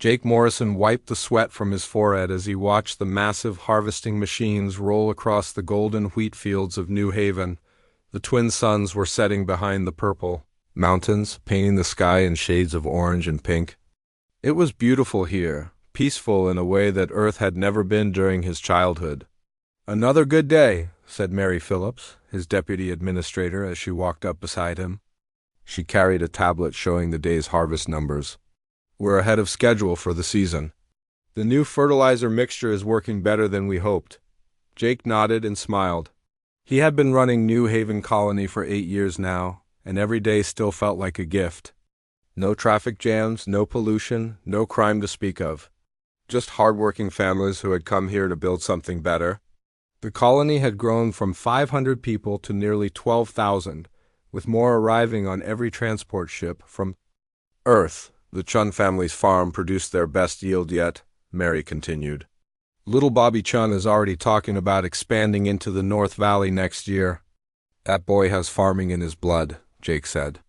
Jake Morrison wiped the sweat from his forehead as he watched the massive harvesting machines roll across the golden wheat fields of New Haven. The twin suns were setting behind the purple mountains, painting the sky in shades of orange and pink. It was beautiful here, peaceful in a way that Earth had never been during his childhood. "Another good day," said Mary Phillips, his deputy administrator, as she walked up beside him. She carried a tablet showing the day's harvest numbers. "We're ahead of schedule for the season. The new fertilizer mixture is working better than we hoped." Jake nodded and smiled. He had been running New Haven Colony for 8 years now, and every day still felt like a gift. No traffic jams, no pollution, no crime to speak of. Just hardworking families who had come here to build something better. The colony had grown from 500 people to nearly 12,000, with more arriving on every transport ship from Earth. The Chun family's farm produced their best yield yet, Mary continued. Little Bobby Chun is already talking about expanding into the North Valley next year. "That boy has farming in his blood," Jake said.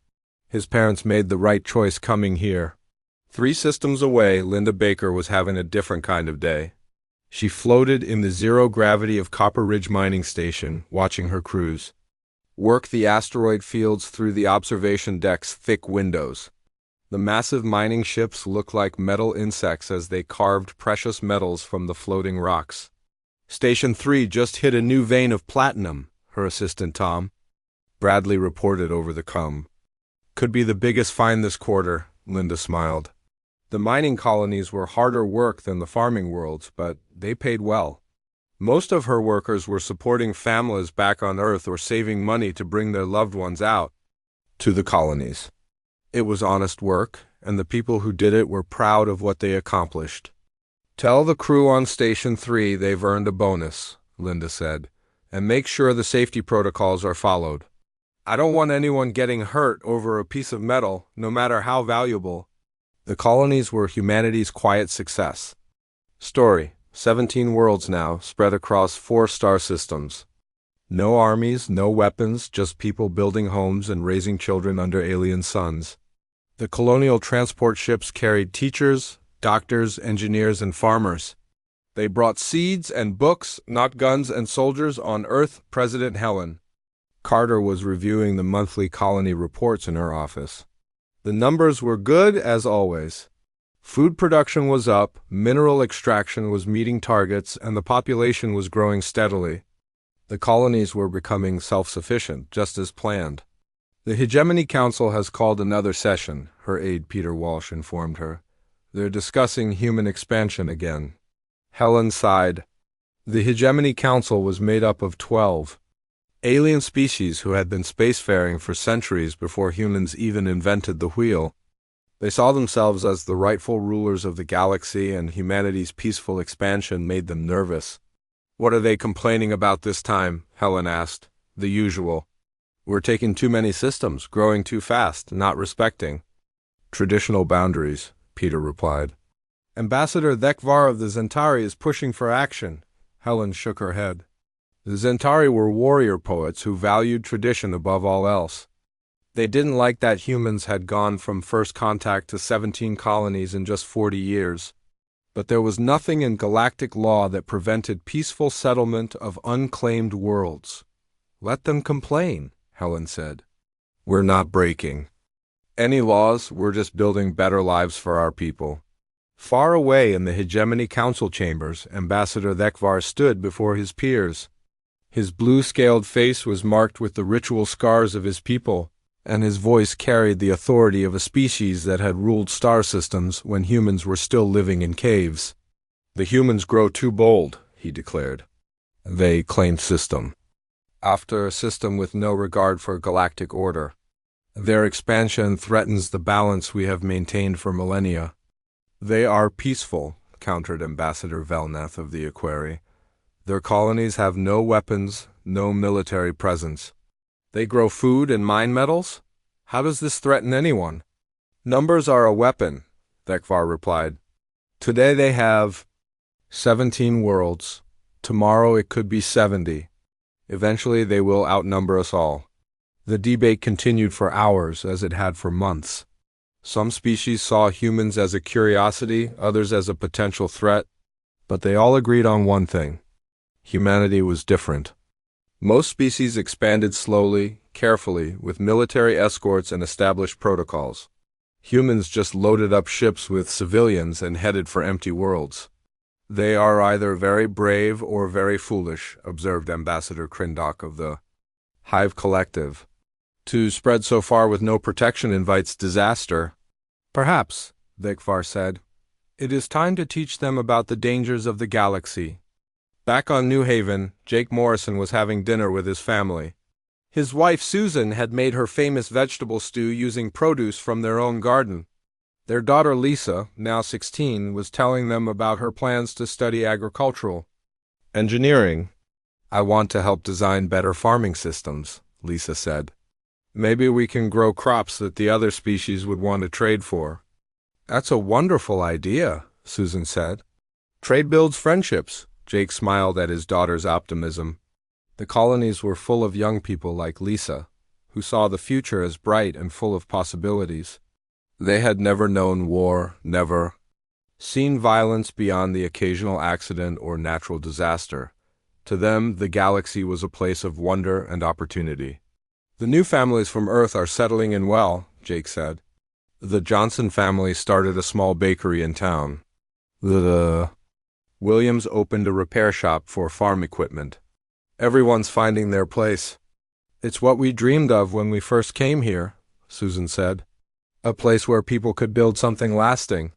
"His parents made the right choice coming here." 3 systems away, Linda Baker was having a different kind of day. She floated in the zero gravity of Copper Ridge Mining Station, watching her crews work the asteroid fields through the observation deck's thick windows. The massive mining ships looked like metal insects as they carved precious metals from the floating rocks. "Station 3 just hit a new vein of platinum," her assistant Tom Bradley reported over the comm. "Could be the biggest find this quarter," Linda smiled. The mining colonies were harder work than the farming worlds, but they paid well. Most of her workers were supporting families back on Earth or saving money to bring their loved ones out to the colonies. It was honest work, and the people who did it were proud of what they accomplished. "Tell the crew on Station 3 they've earned a bonus," Linda said, "and make sure the safety protocols are followed. I don't want anyone getting hurt over a piece of metal, no matter how valuable." The colonies were humanity's quiet success story. 17 worlds now, spread across 4 star systems. No armies, no weapons, just people building homes and raising children under alien suns. The colonial transport ships carried teachers, doctors, engineers, and farmers. They brought seeds and books, not guns and soldiers, on Earth. President Helen Carter was reviewing the monthly colony reports in her office. The numbers were good as always. Food production was up, mineral extraction was meeting targets, and the population was growing steadily. The colonies were becoming self-sufficient, just as planned. "The Hegemony Council has called another session," her aide Peter Walsh informed her. "They're discussing human expansion again." Helen sighed. The Hegemony Council was made up of 12 alien species who had been spacefaring for centuries before humans even invented the wheel. They saw themselves as the rightful rulers of the galaxy, and humanity's peaceful expansion made them nervous. "What are they complaining about this time?" Helen asked. "The usual. We're taking too many systems, growing too fast, not respecting traditional boundaries," Peter replied. "Ambassador Thekvar of the Zentari is pushing for action." Helen shook her head. "The Zentari were warrior poets who valued tradition above all else. They didn't like that humans had gone from first contact to 17 colonies in just 40 years. But there was nothing in galactic law that prevented peaceful settlement of unclaimed worlds." "Let them complain," Helen said. "We're not breaking any laws, we're just building better lives for our people." Far away in the Hegemony Council chambers, Ambassador Thekvar stood before his peers. His blue-scaled face was marked with the ritual scars of his people, and his voice carried the authority of a species that had ruled star systems when humans were still living in caves. "The humans grow too bold," he declared. "They claim system after system with no regard for galactic order. Their expansion threatens the balance we have maintained for millennia." "They are peaceful," countered Ambassador Velnath of the Aquari. "Their colonies have no weapons, no military presence. They grow food and mine metals? How does this threaten anyone?" "Numbers are a weapon," Thekvar replied. "Today they have 17 worlds. Tomorrow it could be 70. Eventually they will outnumber us all." The debate continued for hours, as it had for months. Some species saw humans as a curiosity, others as a potential threat, but they all agreed on one thing: humanity was different. Most species expanded slowly, carefully, with military escorts and established protocols. Humans just loaded up ships with civilians and headed for empty worlds. "They are either very brave or very foolish," observed Ambassador Crindock of the Hive Collective. "To spread so far with no protection invites disaster." "Perhaps," Vikvar said. "It is time to teach them about the dangers of the galaxy." Back on New Haven, Jake Morrison was having dinner with his family. His wife Susan had made her famous vegetable stew using produce from their own garden. Their daughter Lisa, now 16, was telling them about her plans to study agricultural engineering. "I want to help design better farming systems," Lisa said. "Maybe we can grow crops that the other species would want to trade for." "That's a wonderful idea," Susan said. "Trade builds friendships." Jake smiled at his daughter's optimism. The colonies were full of young people like Lisa, who saw the future as bright and full of possibilities. They had never known war, never seen violence beyond the occasional accident or natural disaster. To them, the galaxy was a place of wonder and opportunity. "The new families from Earth are settling in well," Jake said. "The Johnson family started a small bakery in town. The Williams opened a repair shop for farm equipment. Everyone's finding their place." "It's what we dreamed of when we first came here," Susan said. "A place where people could build something lasting."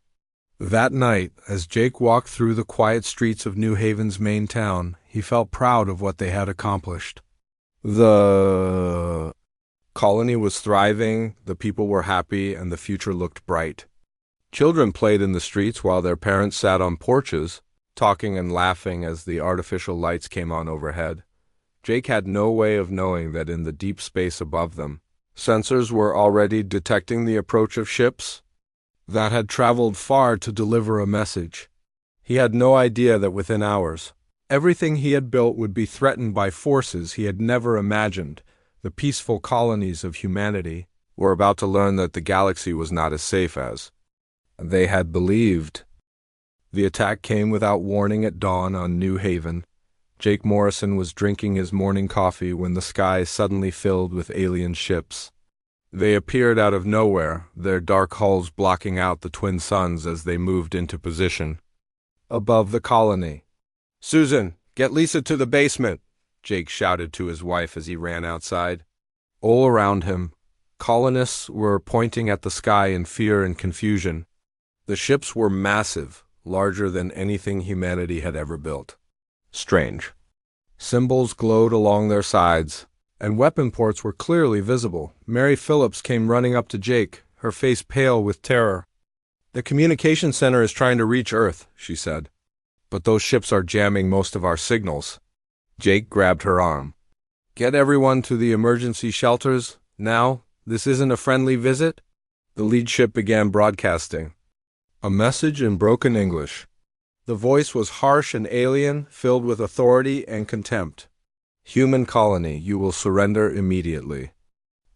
That night, as Jake walked through the quiet streets of New Haven's main town, he felt proud of what they had accomplished. The colony was thriving, the people were happy, and the future looked bright. Children played in the streets while their parents sat on porches, talking and laughing as the artificial lights came on overhead. Jake had no way of knowing that in the deep space above them, sensors were already detecting the approach of ships that had traveled far to deliver a message. He had no idea that within hours, everything he had built would be threatened by forces he had never imagined. The peaceful colonies of humanity were about to learn that the galaxy was not as safe as they had believed. The attack came without warning at dawn on New Haven. Jake Morrison was drinking his morning coffee when the sky suddenly filled with alien ships. They appeared out of nowhere, their dark hulls blocking out the twin suns as they moved into position above the colony. "Susan, get Lisa to the basement," Jake shouted to his wife as he ran outside. All around him, colonists were pointing at the sky in fear and confusion. The ships were massive, larger than anything humanity had ever built. Strange. Symbols glowed along their sides, and weapon ports were clearly visible. Mary Phillips came running up to Jake, her face pale with terror. "The communication center is trying to reach Earth," she said. "But those ships are jamming most of our signals." Jake grabbed her arm. "Get everyone to the emergency shelters, now. This isn't a friendly visit." The lead ship began broadcasting a message in broken English. The voice was harsh and alien, filled with authority and contempt. "Human colony, you will surrender immediately.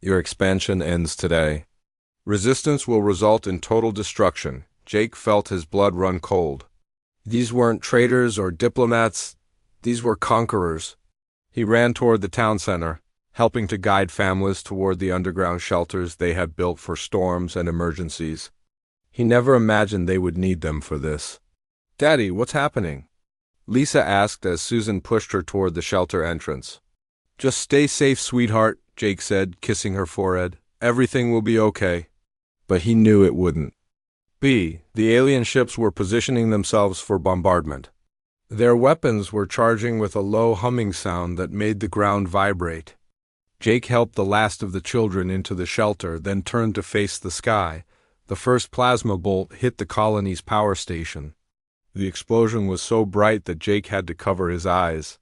Your expansion ends today. Resistance will result in total destruction." Jake felt his blood run cold. These weren't traitors or diplomats. These were conquerors. He ran toward the town center, helping to guide families toward the underground shelters they had built for storms and emergencies. He never imagined they would need them for this. "Daddy, what's happening?" Lisa asked as Susan pushed her toward the shelter entrance. "Just stay safe, sweetheart," Jake said, kissing her forehead. "Everything will be okay." But he knew it wouldn't. The alien ships were positioning themselves for bombardment. Their weapons were charging with a low humming sound that made the ground vibrate. Jake helped the last of the children into the shelter, then turned to face the sky. The first plasma bolt hit the colony's power station. The explosion was so bright that Jake had to cover his eyes.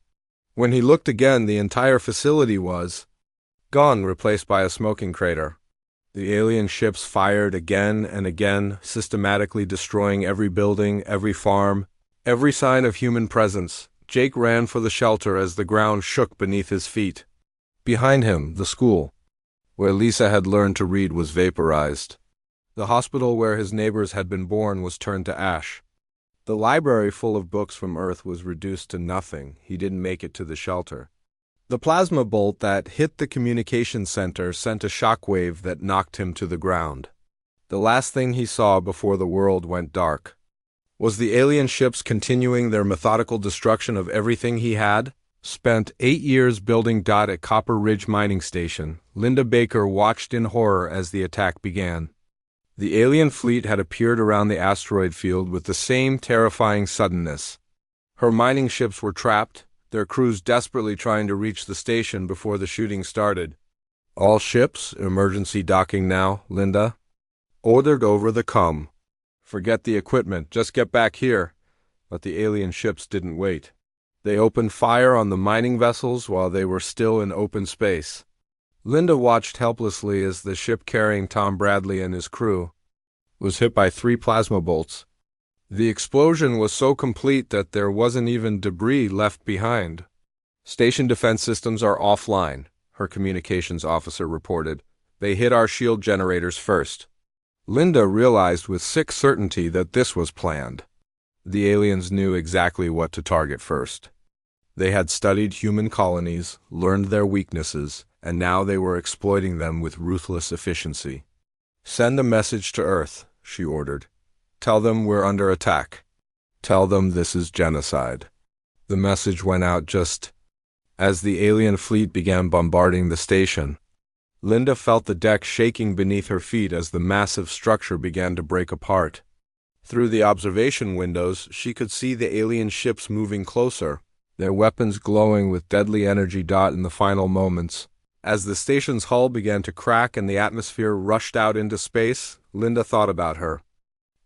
When he looked again, the entire facility was gone, replaced by a smoking crater. The alien ships fired again and again, systematically destroying every building, every farm, every sign of human presence. Jake ran for the shelter as the ground shook beneath his feet. Behind him, the school, where Lisa had learned to read, was vaporized. The hospital where his neighbors had been born was turned to ash. The library full of books from Earth was reduced to nothing. He didn't make it to the shelter. The plasma bolt that hit the communications center sent a shockwave that knocked him to the ground. The last thing he saw before the world went dark was the alien ships continuing their methodical destruction of everything he had. Spent 8 years building at Copper Ridge Mining Station, Linda Baker watched in horror as the attack began. The alien fleet had appeared around the asteroid field with the same terrifying suddenness. Her mining ships were trapped, their crews desperately trying to reach the station before the shooting started. "All ships, emergency docking now, Linda." Ordered over the com. "Forget the equipment, just get back here." But the alien ships didn't wait. They opened fire on the mining vessels while they were still in open space. Linda watched helplessly as the ship carrying Tom Bradley and his crew was hit by 3 plasma bolts. The explosion was so complete that there wasn't even debris left behind. "Station defense systems are offline," her communications officer reported. "They hit our shield generators first." Linda realized with sick certainty that this was planned. The aliens knew exactly what to target first. They had studied human colonies, learned their weaknesses, and now they were exploiting them with ruthless efficiency. "Send a message to Earth," she ordered. "Tell them we're under attack. Tell them this is genocide." The message went out just as the alien fleet began bombarding the station. Linda felt the deck shaking beneath her feet as the massive structure began to break apart. Through the observation windows, she could see the alien ships moving closer, their weapons glowing with deadly energy in the final moments. As the station's hull began to crack and the atmosphere rushed out into space, Linda thought about her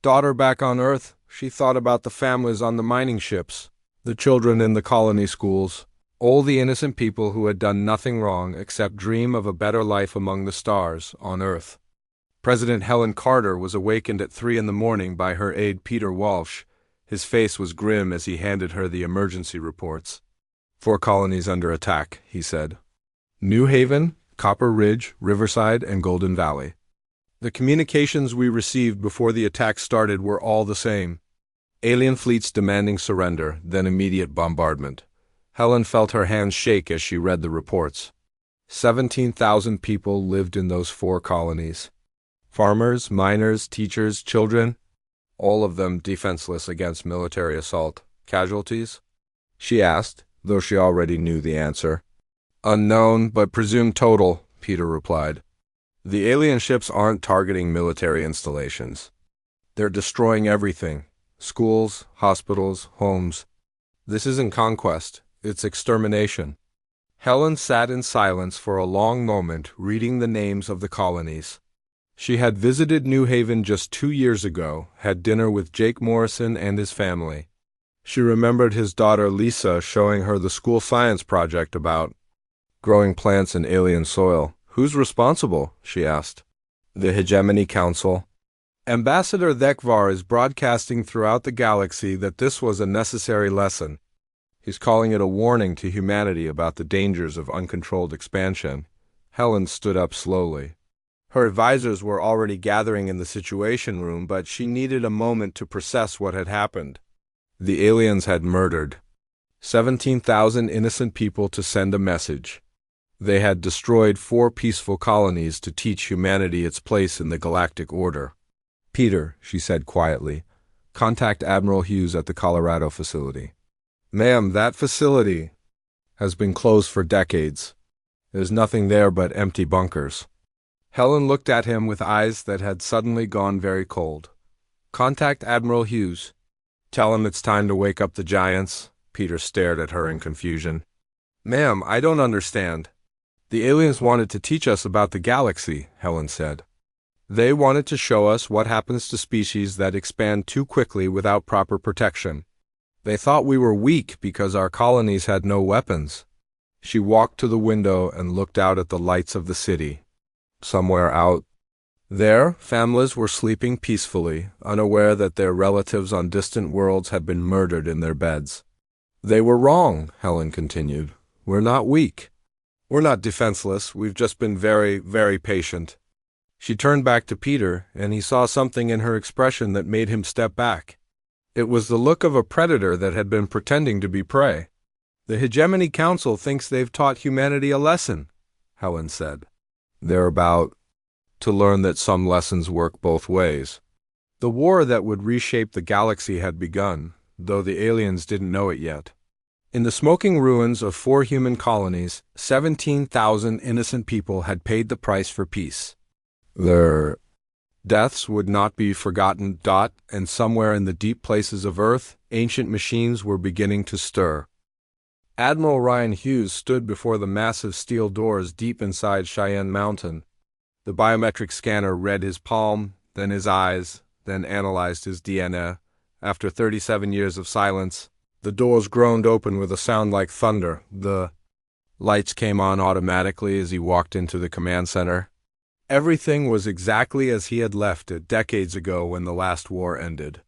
daughter back on Earth. She thought about the families on the mining ships, the children in the colony schools, all the innocent people who had done nothing wrong except dream of a better life among the stars on Earth. President Helen Carter was awakened at 3 a.m. by her aide Peter Walsh. His face was grim as he handed her the emergency reports. 4 colonies under attack, he said. New Haven, Copper Ridge, Riverside, and Golden Valley. The communications we received before the attack started were all the same. Alien fleets demanding surrender, then immediate bombardment. Helen felt her hands shake as she read the reports. 17,000 people lived in those 4 colonies. Farmers, miners, teachers, children, all of them defenseless against military assault. Casualties? She asked, though she already knew the answer. Unknown, but presumed total, Peter replied. The alien ships aren't targeting military installations. They're destroying everything. Schools, hospitals, homes. This isn't conquest, it's extermination. Helen sat in silence for a long moment, reading the names of the colonies. She had visited New Haven just 2 years ago, had dinner with Jake Morrison and his family. She remembered his daughter Lisa showing her the school science project about growing plants in alien soil. Who's responsible? She asked. The Hegemony Council. Ambassador Thekvar is broadcasting throughout the galaxy that this was a necessary lesson. He's calling it a warning to humanity about the dangers of uncontrolled expansion. Helen stood up slowly. Her advisors were already gathering in the Situation Room, but she needed a moment to process what had happened. The aliens had murdered 17,000 innocent people to send a message. They had destroyed 4 peaceful colonies to teach humanity its place in the galactic order. Peter, she said quietly, contact Admiral Hughes at the Colorado facility. Ma'am, that facility has been closed for decades. There's nothing there but empty bunkers. Helen looked at him with eyes that had suddenly gone very cold. Contact Admiral Hughes. Tell him it's time to wake up the giants. Peter stared at her in confusion. Ma'am, I don't understand. The aliens wanted to teach us about the galaxy, Helen said. They wanted to show us what happens to species that expand too quickly without proper protection. They thought we were weak because our colonies had no weapons. She walked to the window and looked out at the lights of the city. Somewhere out there, families were sleeping peacefully, unaware that their relatives on distant worlds had been murdered in their beds. They were wrong, Helen continued. We're not weak. We're not defenseless. We've just been very, very patient. She turned back to Peter, and he saw something in her expression that made him step back. It was the look of a predator that had been pretending to be prey. "The Hegemony Council thinks they've taught humanity a lesson," Helen said. "They're about to learn that some lessons work both ways." The war that would reshape the galaxy had begun, though the aliens didn't know it yet. In the smoking ruins of 4 human colonies, 17,000 innocent people had paid the price for peace. Their deaths would not be forgotten. And somewhere in the deep places of Earth, ancient machines were beginning to stir. Admiral Ryan Hughes stood before the massive steel doors deep inside Cheyenne Mountain. The biometric scanner read his palm, then his eyes, then analyzed his DNA. After 37 years of silence, the doors groaned open with a sound like thunder. The lights came on automatically as he walked into the command center. Everything was exactly as he had left it decades ago when the last war ended.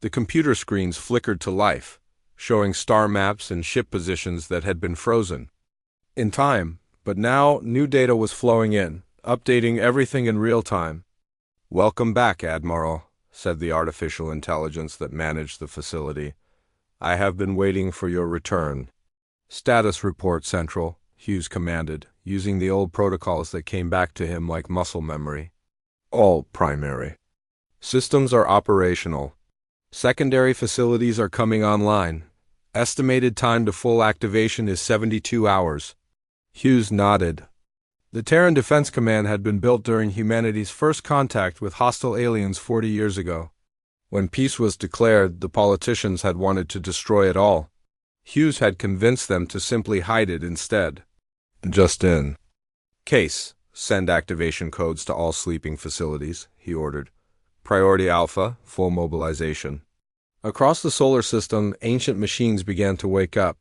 The computer screens flickered to life, showing star maps and ship positions that had been frozen in time, but now new data was flowing in, updating everything in real time. "Welcome back, Admiral," said the artificial intelligence that managed the facility. "I have been waiting for your return." "Status report, Central," Hughes commanded, using the old protocols that came back to him like muscle memory. "All primary systems are operational. Secondary facilities are coming online. Estimated time to full activation is 72 hours. Hughes nodded. The Terran Defense Command had been built during humanity's first contact with hostile aliens 40 years ago. When peace was declared, the politicians had wanted to destroy it all. Hughes had convinced them to simply hide it instead. "Just in case, send activation codes to all sleeping facilities," he ordered. "Priority Alpha, full mobilization." Across the solar system, ancient machines began to wake up.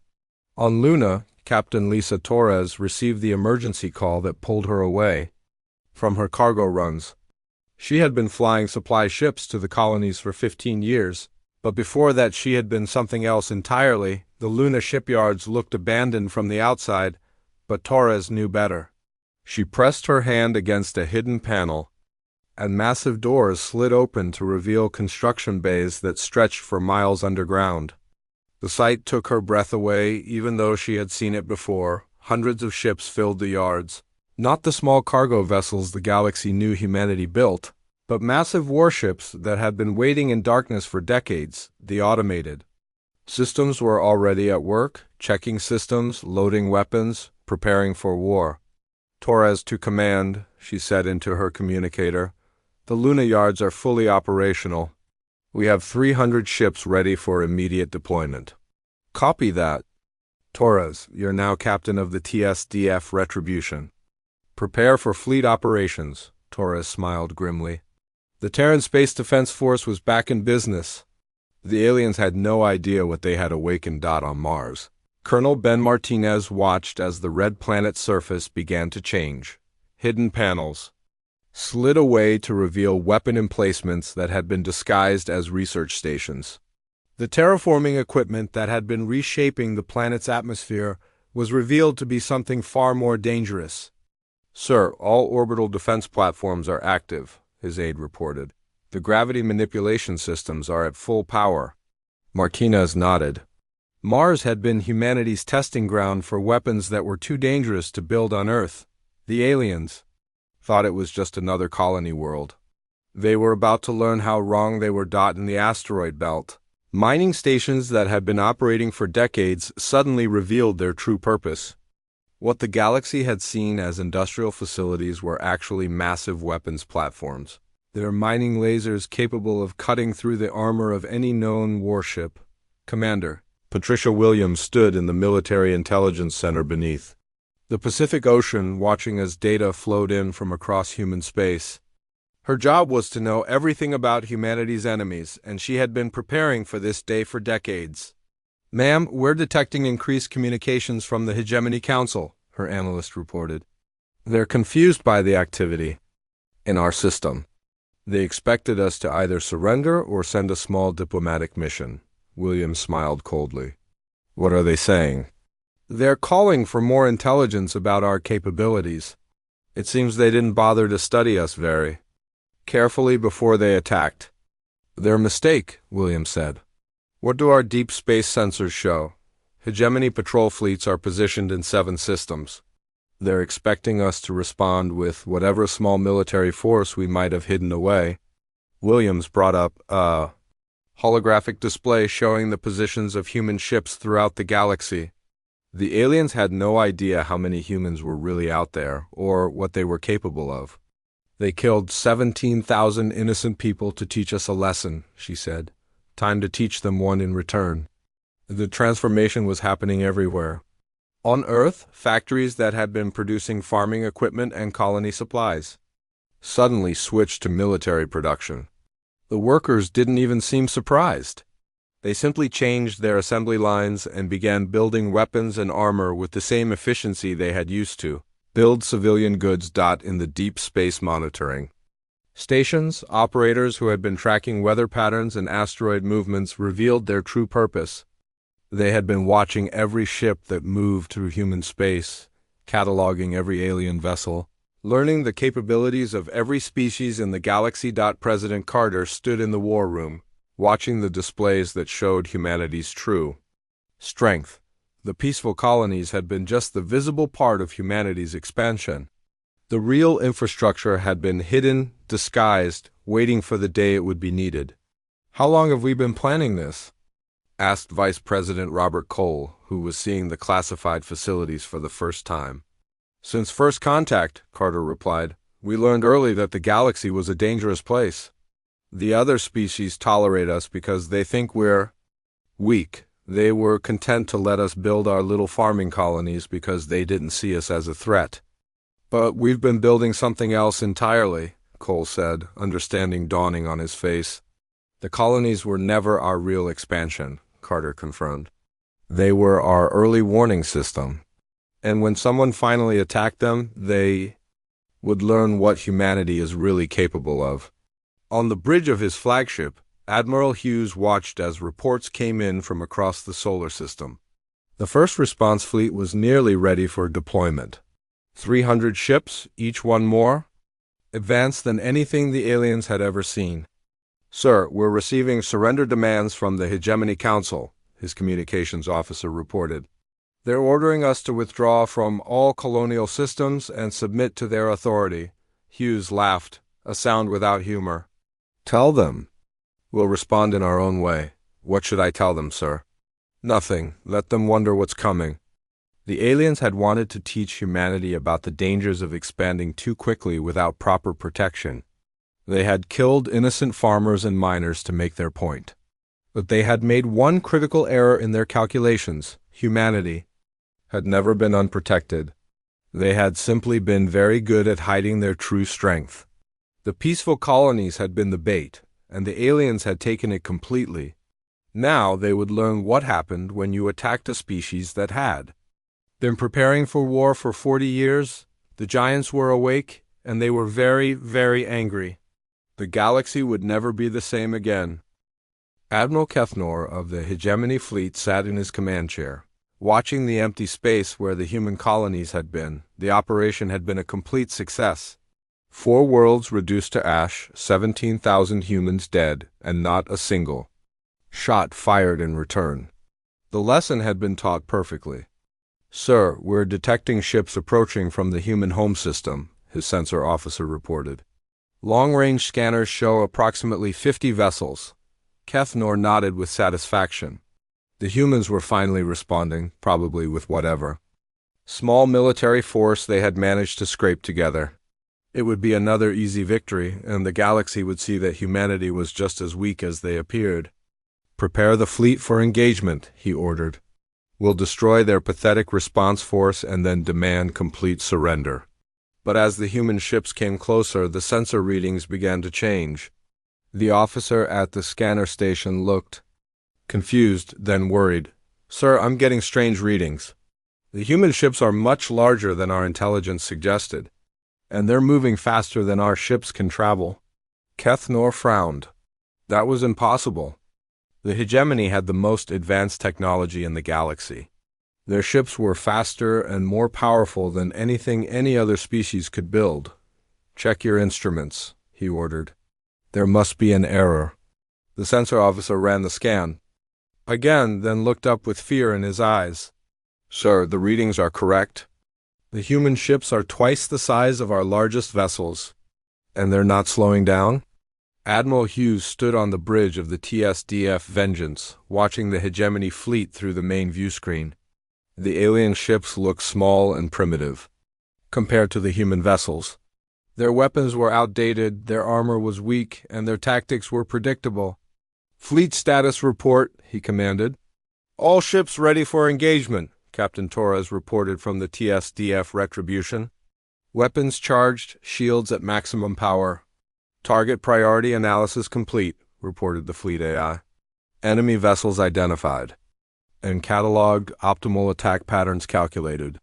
On Luna, Captain Lisa Torres received the emergency call that pulled her away from her cargo runs. She had been flying supply ships to the colonies for 15 years, but before that she had been something else entirely. The Luna shipyards looked abandoned from the outside, but Torres knew better. She pressed her hand against a hidden panel, and massive doors slid open to reveal construction bays that stretched for miles underground. The sight took her breath away, even though she had seen it before. Hundreds of ships filled the yards. Not the small cargo vessels the galaxy knew humanity built, but massive warships that had been waiting in darkness for decades, the automated. Systems were already at work, checking systems, loading weapons, preparing for war. "Torres to command," she said into her communicator. "The Luna yards are fully operational. We have 300 ships ready for immediate deployment." "Copy that." "Torres, you're now captain of the TSDF Retribution. Prepare for fleet operations," Torres smiled grimly. The Terran Space Defense Force was back in business. The aliens had no idea what they had awakened. On Mars, Colonel Ben Martinez watched as the red planet's surface began to change. Hidden panels slid away to reveal weapon emplacements that had been disguised as research stations. The terraforming equipment that had been reshaping the planet's atmosphere was revealed to be something far more dangerous. "Sir, all orbital defense platforms are active," his aide reported. "The gravity manipulation systems are at full power." Martinez nodded. Mars had been humanity's testing ground for weapons that were too dangerous to build on Earth. The aliens thought it was just another colony world. They were about to learn how wrong they were. In the asteroid belt, mining stations that had been operating for decades suddenly revealed their true purpose. What the galaxy had seen as industrial facilities were actually massive weapons platforms. Their mining lasers capable of cutting through the armor of any known warship. "Commander," Patricia Williams stood in the Military Intelligence Center beneath the Pacific Ocean, watching as data flowed in from across human space. Her job was to know everything about humanity's enemies, and she had been preparing for this day for decades. "Ma'am, we're detecting increased communications from the Hegemony Council," her analyst reported. "They're confused by the activity in our system. They expected us to either surrender or send a small diplomatic mission." Williams smiled coldly. "What are they saying?" "They're calling for more intelligence about our capabilities. It seems they didn't bother to study us very carefully before they attacked. Their mistake, Williams said. What do our deep space sensors show? Hegemony patrol fleets are positioned in 7 systems. They're expecting us to respond with whatever small military force we might have hidden away. Williams brought up a holographic display showing the positions of human ships throughout the galaxy. The aliens had no idea how many humans were really out there, or what they were capable of. They killed 17,000 innocent people to teach us a lesson, she said. Time to teach them one in return. The transformation was happening everywhere. On Earth, factories that had been producing farming equipment and colony supplies suddenly switched to military production. The workers didn't even seem surprised. They simply changed their assembly lines and began building weapons and armor with the same efficiency they had used to build civilian goods. In the deep space monitoring stations, operators who had been tracking weather patterns and asteroid movements revealed their true purpose. They had been watching every ship that moved through human space, cataloging every alien vessel, learning the capabilities of every species in the galaxy. President Carter stood in the war room, watching the displays that showed humanity's true strength. The peaceful colonies had been just the visible part of humanity's expansion. The real infrastructure had been hidden, disguised, waiting for the day it would be needed. How long have we been planning this? Asked Vice President Robert Cole, who was seeing the classified facilities for the first time. Since first contact, Carter replied. We learned early that the galaxy was a dangerous place. The other species tolerate us because they think we're weak. They were content to let us build our little farming colonies because they didn't see us as a threat. But we've been building something else entirely, Cole said, understanding dawning on his face. The colonies were never our real expansion, Carter confirmed. They were our early warning system. And when someone finally attacked them, they would learn what humanity is really capable of. On the bridge of his flagship, Admiral Hughes watched as reports came in from across the solar system. The first response fleet was nearly ready for deployment. 300 ships, each one more advanced than anything the aliens had ever seen. Sir, we're receiving surrender demands from the Hegemony Council, his communications officer reported. They're ordering us to withdraw from all colonial systems and submit to their authority. Hughes laughed, a sound without humor. Tell them. We'll respond in our own way. What should I tell them, sir? Nothing. Let them wonder what's coming. The aliens had wanted to teach humanity about the dangers of expanding too quickly without proper protection. They had killed innocent farmers and miners to make their point. But they had made one critical error in their calculations. Humanity had never been unprotected. They had simply been very good at hiding their true strength. The peaceful colonies had been the bait, and the aliens had taken it completely. Now they would learn what happened when you attacked a species that had been preparing for war for 40 years. The giants were awake, and they were very, very angry. The galaxy would never be the same again. Admiral Kethnor of the Hegemony Fleet sat in his command chair, watching the empty space where the human colonies had been. The operation had been a complete success. 4 worlds reduced to ash, 17,000 humans dead, and not a single shot fired in return. The lesson had been taught perfectly. Sir, we're detecting ships approaching from the human home system, his sensor officer reported. Long-range scanners show approximately 50 vessels. Kethnor nodded with satisfaction. The humans were finally responding, probably with whatever small military force they had managed to scrape together. It would be another easy victory, and the galaxy would see that humanity was just as weak as they appeared. Prepare the fleet for engagement, he ordered. We'll destroy their pathetic response force and then demand complete surrender. But as the human ships came closer, the sensor readings began to change. The officer at the scanner station looked confused, then worried. Sir, I'm getting strange readings. The human ships are much larger than our intelligence suggested, and they're moving faster than our ships can travel. Kethnor frowned. That was impossible. The Hegemony had the most advanced technology in the galaxy. Their ships were faster and more powerful than anything any other species could build. Check your instruments, he ordered. There must be an error. The sensor officer ran the scan again, then looked up with fear in his eyes. Sir, the readings are correct. The human ships are twice the size of our largest vessels. And they're not slowing down? Admiral Hughes stood on the bridge of the TSDF Vengeance, watching the hegemony fleet through the main view screen. The alien ships looked small and primitive compared to the human vessels. Their weapons were outdated, their armor was weak, and their tactics were predictable. Fleet status report, he commanded. All ships ready for engagement, Captain Torres reported from the TSDF Retribution. Weapons charged, shields at maximum power. Target priority analysis complete, reported the fleet AI. Enemy vessels identified. And cataloged, optimal attack patterns calculated.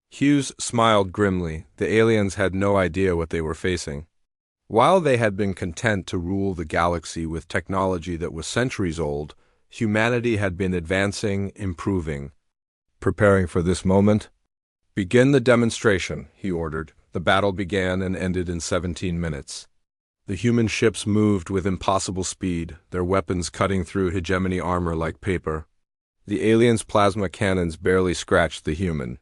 Hughes smiled grimly. The aliens had no idea what they were facing. While they had been content to rule the galaxy with technology that was centuries old, humanity had been advancing, improving. Preparing for this moment? Begin the demonstration, he ordered. The battle began and ended in 17 minutes. The human ships moved with impossible speed, their weapons cutting through hegemony armor like paper. The aliens' plasma cannons barely scratched the human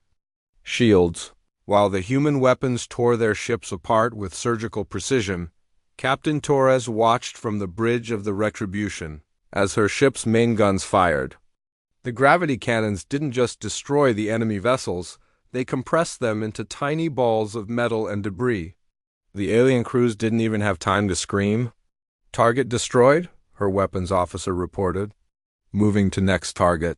shields. While the human weapons tore their ships apart with surgical precision, Captain Torres watched from the bridge of the Retribution as her ship's main guns fired. The gravity cannons didn't just destroy the enemy vessels, they compressed them into tiny balls of metal and debris. The alien crews didn't even have time to scream. Target destroyed, her weapons officer reported. Moving to next target.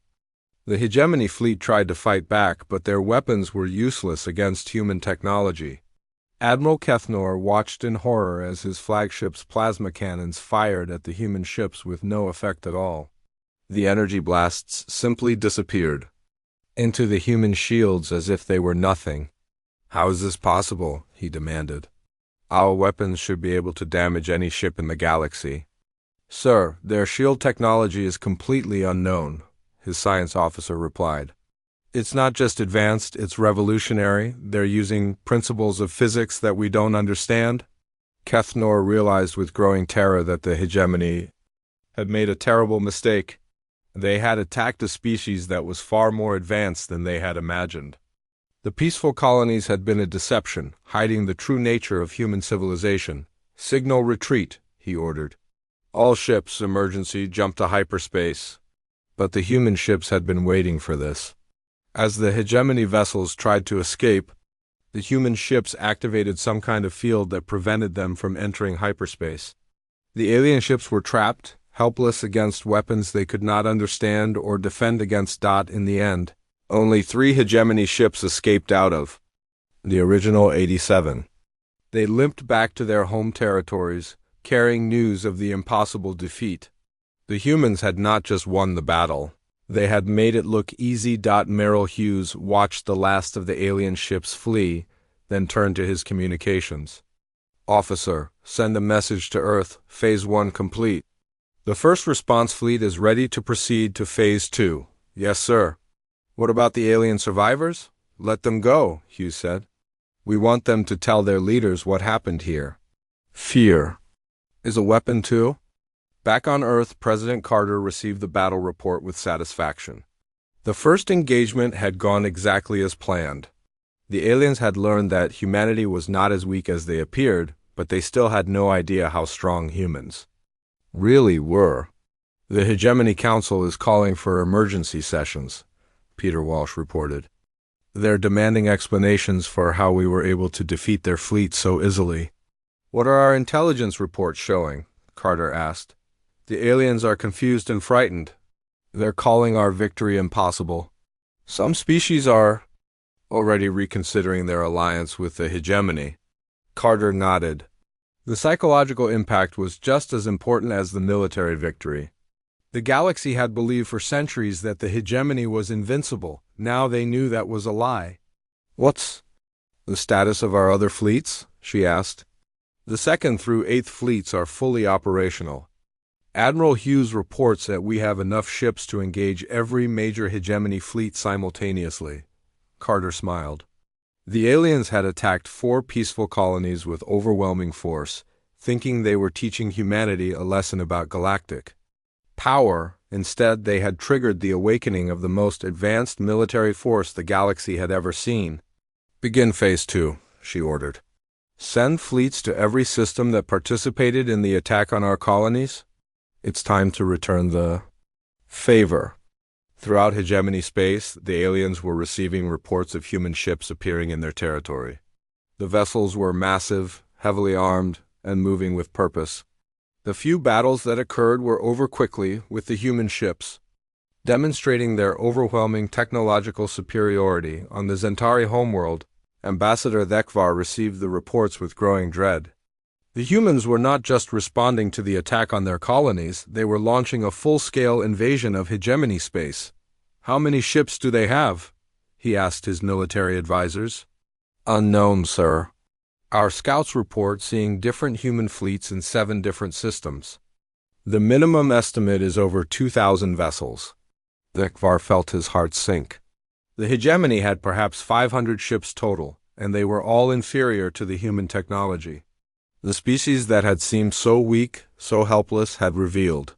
The hegemony fleet tried to fight back, but their weapons were useless against human technology. Admiral Kethnor watched in horror as his flagship's plasma cannons fired at the human ships with no effect at all. The energy blasts simply disappeared into the human shields as if they were nothing. How is this possible? He demanded. Our weapons should be able to damage any ship in the galaxy. Sir, their shield technology is completely unknown, his science officer replied. It's not just advanced, it's revolutionary. They're using principles of physics that we don't understand. Kethnor realized with growing terror that the hegemony had made a terrible mistake. They had attacked a species that was far more advanced than they had imagined. The peaceful colonies had been a deception, hiding the true nature of human civilization. Signal retreat, he ordered. All ships, emergency, jump to hyperspace. But the human ships had been waiting for this. As the hegemony vessels tried to escape, the human ships activated some kind of field that prevented them from entering hyperspace. The alien ships were trapped, helpless against weapons they could not understand or defend against. In the end, only 3 hegemony ships escaped out of the original 87. They limped back to their home territories, carrying news of the impossible defeat. The humans had not just won the battle. They had made it look easy. Merrill Hughes watched the last of the alien ships flee, then turned to his communications. Officer, send a message to Earth, Phase 1 complete. The first response fleet is ready to proceed to Phase 2. Yes, sir. What about the alien survivors? Let them go, Hughes said. We want them to tell their leaders what happened here. Fear is a weapon too? Back on Earth, President Carter received the battle report with satisfaction. The first engagement had gone exactly as planned. The aliens had learned that humanity was not as weak as they appeared, but they still had no idea how strong humans really were. The Hegemony Council is calling for emergency sessions, Peter Walsh reported. They're demanding explanations for how we were able to defeat their fleet so easily. What are our intelligence reports showing? Carter asked. The aliens are confused and frightened. They're calling our victory impossible. Some species are already reconsidering their alliance with the hegemony. Carter nodded. The psychological impact was just as important as the military victory. The galaxy had believed for centuries that the hegemony was invincible. Now they knew that was a lie. What's the status of our other fleets? She asked. The 2nd through 8th fleets are fully operational. Admiral Hughes reports that we have enough ships to engage every major hegemony fleet simultaneously. Carter smiled. The aliens had attacked 4 peaceful colonies with overwhelming force. thinking they were teaching humanity a lesson about galactic power. Instead, they had triggered the awakening of the most advanced military force the galaxy had ever seen. "Begin Phase 2, she ordered. "Send fleets to every system that participated in the attack on our colonies. It's time to return the favor." Throughout hegemony space, the aliens were receiving reports of human ships appearing in their territory. The vessels were massive, heavily armed, and moving with purpose. The few battles that occurred were over quickly with the human ships, demonstrating their overwhelming technological superiority on the Zentari homeworld. Ambassador Thekvar received the reports with growing dread. The humans were not just responding to the attack on their colonies, they were launching a full-scale invasion of hegemony space. "How many ships do they have?" he asked his military advisors. "Unknown, sir. Our scouts report seeing different human fleets in 7 different systems. The minimum estimate is over 2,000 vessels." Thekvar felt his heart sink. The hegemony had perhaps 500 ships total, and they were all inferior to the human technology. The species that had seemed so weak, so helpless, had revealed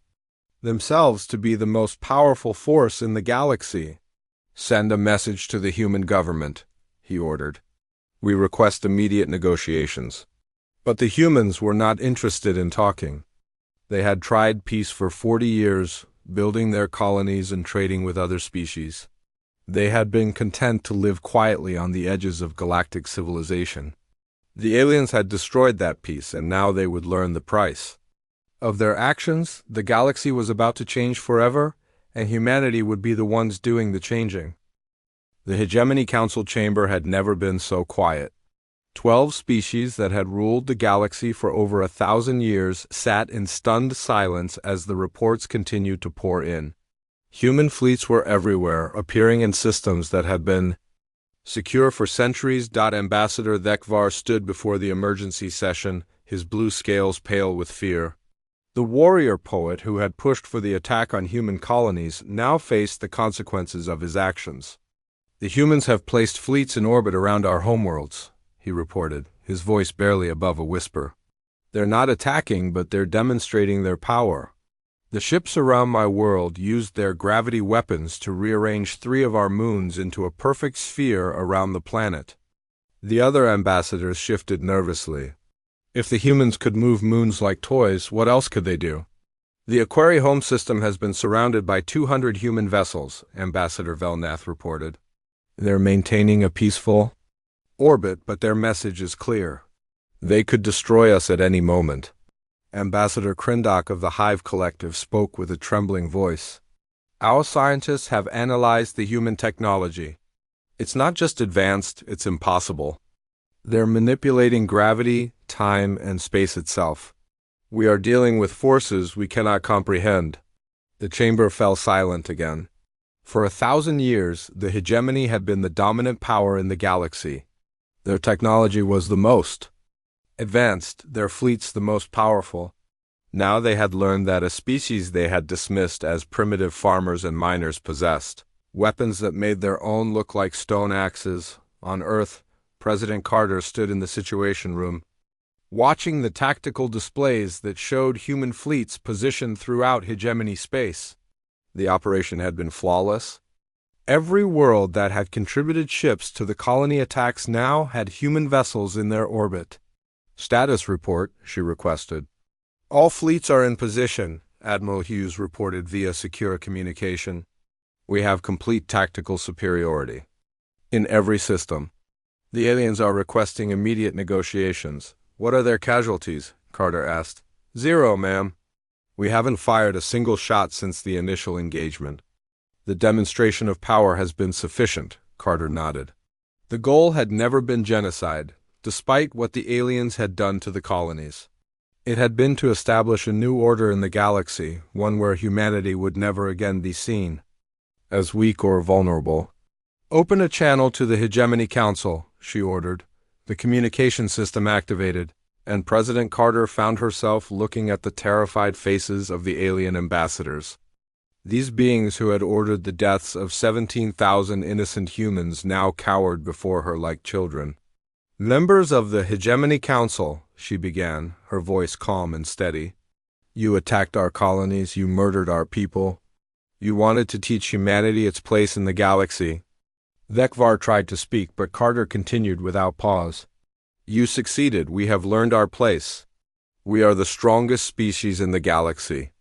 themselves to be the most powerful force in the galaxy. "Send a message to the human government," he ordered. "We request immediate negotiations." But the humans were not interested in talking. They had tried peace for 40 years, building their colonies and trading with other species. They had been content to live quietly on the edges of galactic civilization. The aliens had destroyed that peace, and now they would learn the price of their actions. The galaxy was about to change forever, and humanity would be the ones doing the changing. The Hegemony Council chamber had never been so quiet. 12 species that had ruled the galaxy for over 1,000 years sat in stunned silence as the reports continued to pour in. Human fleets were everywhere, appearing in systems that had been secure for centuries. Ambassador Thekvar stood before the emergency session, his blue scales pale with fear. The warrior poet who had pushed for the attack on human colonies now faced the consequences of his actions. "The humans have placed fleets in orbit around our homeworlds," he reported, his voice barely above a whisper. "They're not attacking, but they're demonstrating their power. The ships around my world used their gravity weapons to rearrange 3 of our moons into a perfect sphere around the planet." The other ambassadors shifted nervously. If the humans could move moons like toys, what else could they do? "The Aquari home system has been surrounded by 200 human vessels," Ambassador Velnath reported. "They're maintaining a peaceful orbit, but their message is clear. They could destroy us at any moment." Ambassador Krindok of the Hive Collective spoke with a trembling voice. "Our scientists have analyzed the human technology. It's not just advanced, it's impossible. They're manipulating gravity, time, and space itself. We are dealing with forces we cannot comprehend." The chamber fell silent again. For 1,000 years, the hegemony had been the dominant power in the galaxy. Their technology was the most advanced, their fleets the most powerful. Now they had learned that a species they had dismissed as primitive farmers and miners possessed weapons that made their own look like stone axes. On Earth, President Carter stood in the Situation Room, watching the tactical displays that showed human fleets positioned throughout hegemony space. The operation had been flawless. Every world that had contributed ships to the colony attacks now had human vessels in their orbit. "Status report," she requested. "All fleets are in position," Admiral Hughes reported via secure communication. "We have complete tactical superiority in every system. The aliens are requesting immediate negotiations." "What are their casualties?" Carter asked. "0, ma'am. We haven't fired a single shot since the initial engagement." "The demonstration of power has been sufficient," Carter nodded. The goal had never been genocide, despite what the aliens had done to the colonies. It had been to establish a new order in the galaxy, one where humanity would never again be seen as weak or vulnerable. "Open a channel to the Hegemony Council," she ordered. The communication system activated, and President Carter found herself looking at the terrified faces of the alien ambassadors. These beings who had ordered the deaths of 17,000 innocent humans now cowered before her like children. "Members of the Hegemony Council," she began, her voice calm and steady. You attacked our colonies, you murdered our people. You wanted to teach humanity its place in the galaxy. Vekvar tried to speak, but Carter continued without pause. You succeeded, we have learned our place. We are the strongest species in the galaxy.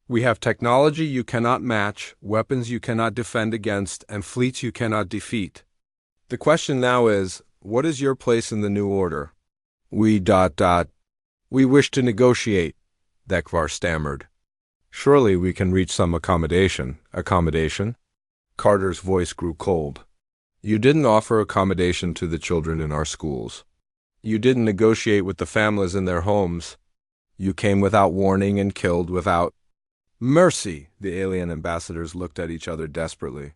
We have technology you cannot match, weapons you cannot defend against, and fleets you cannot defeat. The question now is, what is your place in the new order? We wish to negotiate, Vekvar stammered. Surely we can reach some accommodation. Accommodation? Carter's voice grew cold. You didn't offer accommodation to the children in our schools. You didn't negotiate with the families in their homes. You came without warning and killed without mercy. The alien ambassadors looked at each other desperately.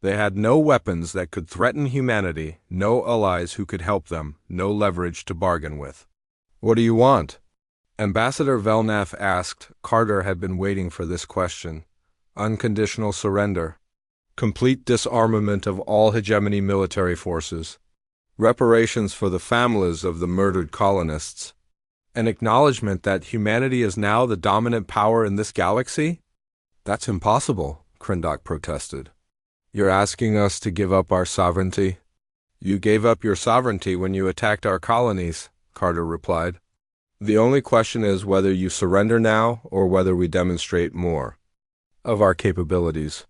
They had no weapons that could threaten humanity, no allies who could help them, no leverage to bargain with. What do you want? Ambassador Velnath asked. Carter had been waiting for this question. Unconditional surrender. Complete disarmament of all hegemony military forces. Reparations for the families of the murdered colonists. An acknowledgement that humanity is now the dominant power in this galaxy? That's impossible, Krindok protested. You're asking us to give up our sovereignty? You gave up your sovereignty when you attacked our colonies, Carter replied. The only question is whether you surrender now or whether we demonstrate more of our capabilities.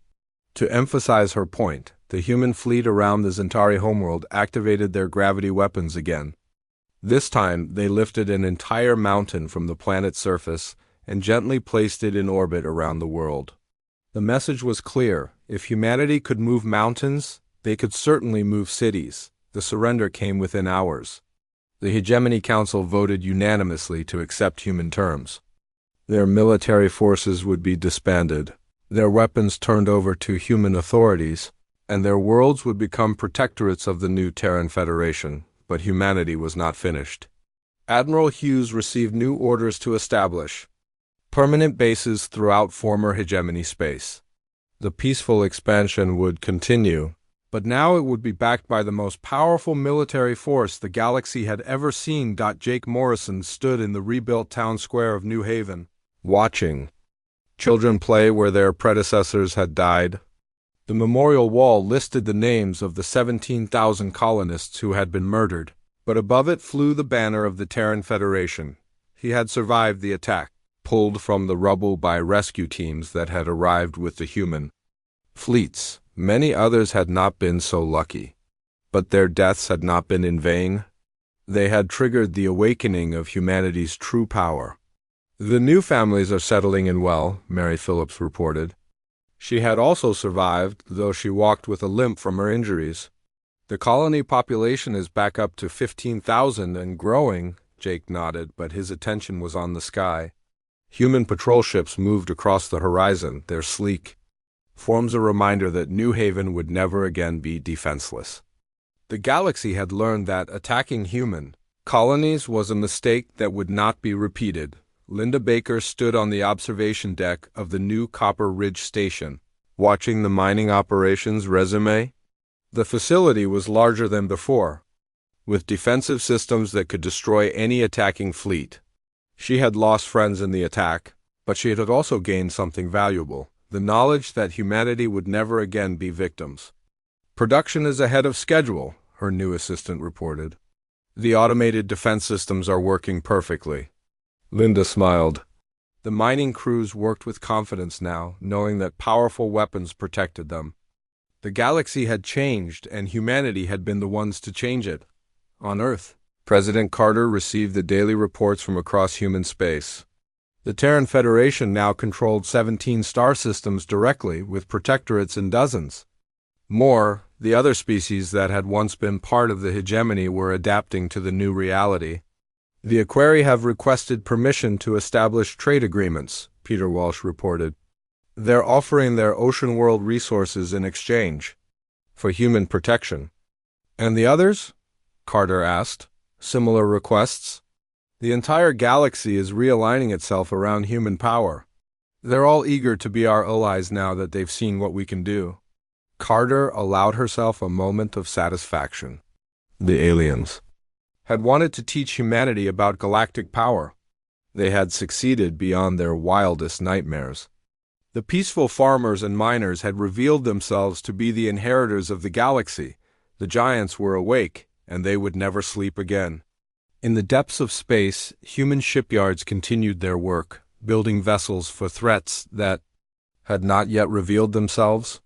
To emphasize her point, the human fleet around the Zentari homeworld activated their gravity weapons again. This time, they lifted an entire mountain from the planet's surface and gently placed it in orbit around the world. The message was clear. If humanity could move mountains, they could certainly move cities. The surrender came within hours. The Hegemony Council voted unanimously to accept human terms. Their military forces would be disbanded, their weapons turned over to human authorities, and their worlds would become protectorates of the new Terran Federation. But humanity was not finished. Admiral Hughes received new orders to establish permanent bases throughout former hegemony space. The peaceful expansion would continue, but now it would be backed by the most powerful military force the galaxy had ever seen. Jake Morrison stood in the rebuilt town square of New Haven, watching children play where their predecessors had died. The memorial wall listed the names of the 17,000 colonists who had been murdered, but above it flew the banner of the Terran Federation. He had survived the attack, pulled from the rubble by rescue teams that had arrived with the human fleets. Many others had not been so lucky, but their deaths had not been in vain. They had triggered the awakening of humanity's true power. The new families are settling in well, Mary Phillips reported. She had also survived, though she walked with a limp from her injuries. The colony population is back up to 15,000 and growing, Jake nodded, but his attention was on the sky. Human patrol ships moved across the horizon, their sleek forms a reminder that New Haven would never again be defenseless. The galaxy had learned that attacking human colonies was a mistake that would not be repeated. Linda Baker stood on the observation deck of the new Copper Ridge station, watching the mining operations resume. The facility was larger than before, with defensive systems that could destroy any attacking fleet. She had lost friends in the attack, but she had also gained something valuable, the knowledge that humanity would never again be victims. Production is ahead of schedule, her new assistant reported. The automated defense systems are working perfectly. Linda smiled. The mining crews worked with confidence now, knowing that powerful weapons protected them. The galaxy had changed, and humanity had been the ones to change it. On Earth, President Carter received the daily reports from across human space. The Terran Federation now controlled 17 star systems directly, with protectorates in dozens. More, the other species that had once been part of the hegemony were adapting to the new reality. The Aquari have requested permission to establish trade agreements, Peter Walsh reported. They're offering their ocean world resources in exchange for human protection. And the others? Carter asked. Similar requests? The entire galaxy is realigning itself around human power. They're all eager to be our allies now that they've seen what we can do. Carter allowed herself a moment of satisfaction. The aliens. had wanted to teach humanity about galactic power. They had succeeded beyond their wildest nightmares. The peaceful farmers and miners had revealed themselves to be the inheritors of the galaxy. The giants were awake, and they would never sleep again. In the depths of space, human shipyards continued their work, building vessels for threats that had not yet revealed themselves.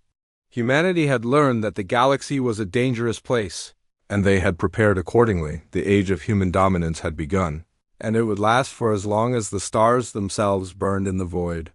Humanity had learned that the galaxy was a dangerous place, and they had prepared accordingly. The age of human dominance had begun, and it would last for as long as the stars themselves burned in the void.